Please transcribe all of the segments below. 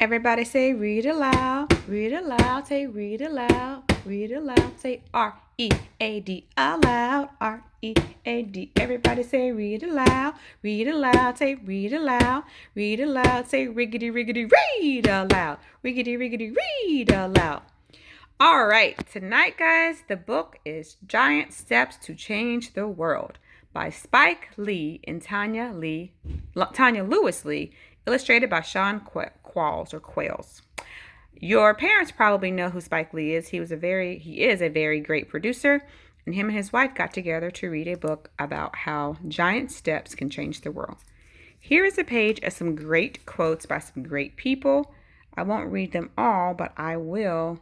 Everybody say read aloud, say read aloud, say R-E-A-D, aloud, R-E-A-D. Everybody say read aloud, say read aloud, say riggedy, riggedy, read aloud, riggedy, riggedy, read aloud. All right, tonight, guys, the book is Giant Steps to Change the World by Spike Lee and Tanya Lewis Lee, illustrated by Sean Qualls. Your parents probably know who Spike Lee is. He is a very great producer, and him and his wife got together to read a book about how giant steps can change the world. Here is a page of some great quotes by some great people. I won't read them all, but I will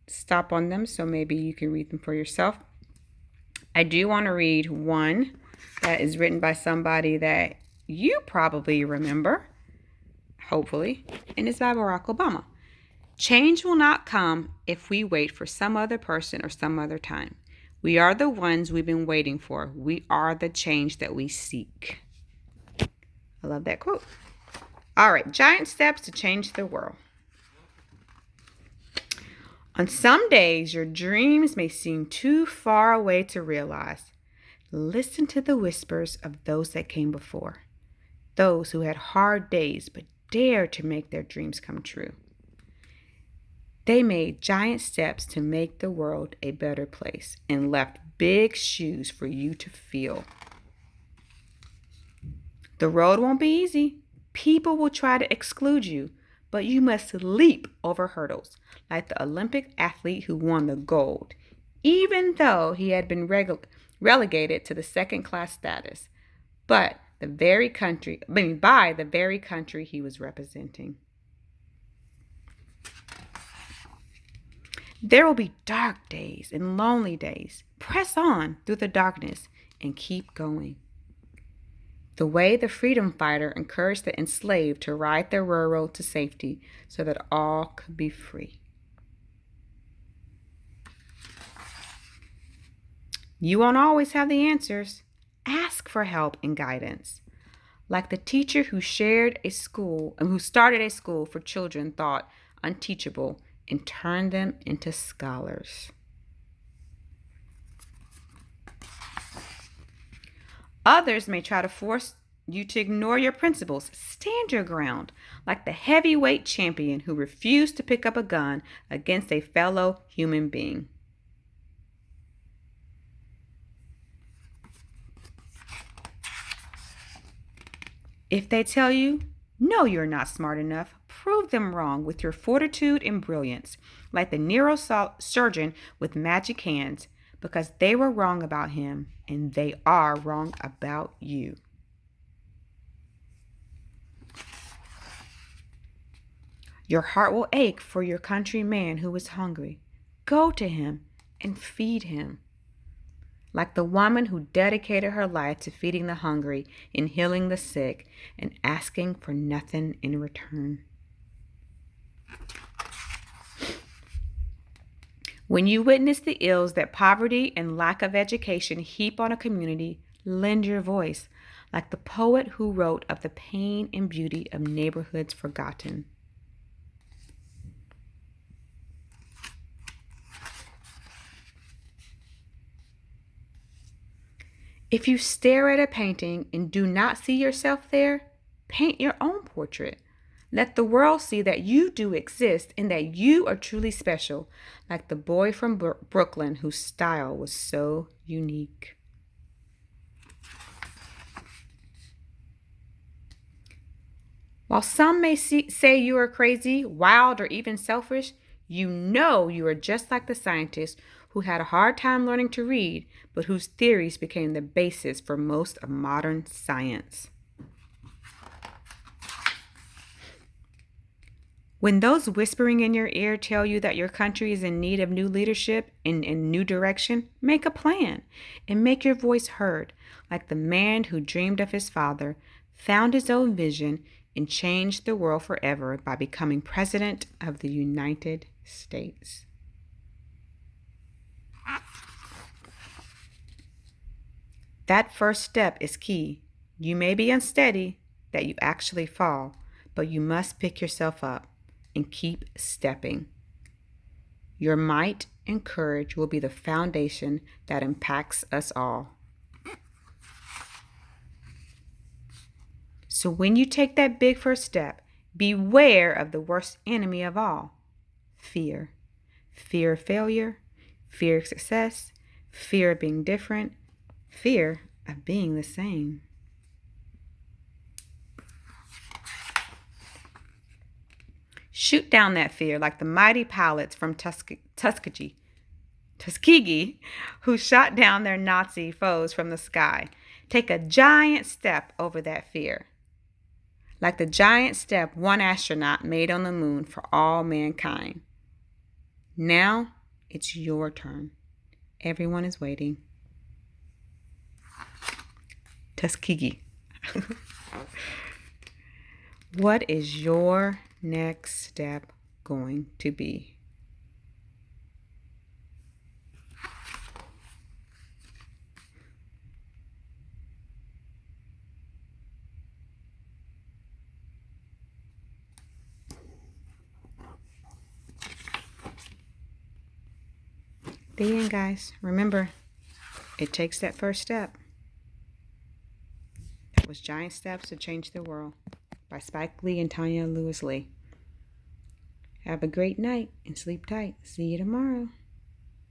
stop on them so maybe you can read them for yourself. I do want to read one that is written by somebody that you probably remember, hopefully, and it's by Barack Obama. Change will not come if we wait for some other person or some other time. We are the ones we've been waiting for. We are the change that we seek. I love that quote. All right, giant steps to change the world. On some days, your dreams may seem too far away to realize. Listen to the whispers of those that came before, those who had hard days but dared to make their dreams come true. They made giant steps to make the world a better place and left big shoes for you to fill. The road won't be easy. People will try to exclude you, but you must leap over hurdles, like the Olympic athlete who won the gold, even though he had been relegated to the second-class status, by the very country he was representing. There will be dark days and lonely days. Press on through the darkness and keep going. The way the freedom fighter encouraged the enslaved to ride the railroad to safety so that all could be free. You won't always have the answers. Ask for help and guidance. Like the teacher who started a school for children thought unteachable and turned them into scholars. Others may try to force you to ignore your principles. Stand your ground, like the heavyweight champion who refused to pick up a gun against a fellow human being. If they tell you, no, you're not smart enough, prove them wrong with your fortitude and brilliance, like the neurosurgeon with magic hands, because they were wrong about him and they are wrong about you. Your heart will ache for your countryman who is hungry. Go to him and feed him. Like the woman who dedicated her life to feeding the hungry and healing the sick and asking for nothing in return. When you witness the ills that poverty and lack of education heap on a community, lend your voice, like the poet who wrote of the pain and beauty of neighborhoods forgotten. If you stare at a painting and do not see yourself there, paint your own portrait. Let the world see that you do exist and that you are truly special, like the boy from Brooklyn whose style was so unique. While some may say you are crazy, wild, or even selfish, you know you are just like the scientists who had a hard time learning to read, but whose theories became the basis for most of modern science. When those whispering in your ear tell you that your country is in need of new leadership and new direction, make a plan and make your voice heard, like the man who dreamed of his father, found his own vision, and changed the world forever by becoming President of the United States. That first step is key. You may be unsteady, that you actually fall, but you must pick yourself up and keep stepping. Your might and courage will be the foundation that impacts us all. So when you take that big first step, beware of the worst enemy of all, fear. Fear of failure, fear of success, fear of being different, fear of being the same. Shoot down that fear like the mighty pilots from Tuskegee, who shot down their Nazi foes from the sky. Take a giant step over that fear, like the giant step one astronaut made on the moon for all mankind. Now it's your turn. Everyone is waiting. Tuskegee. What is your next step going to be? The end, guys. Remember, it takes that first step. That was Giant Steps to Change the World by Spike Lee and Tanya Lewis Lee. Have a great night and sleep tight. See you tomorrow.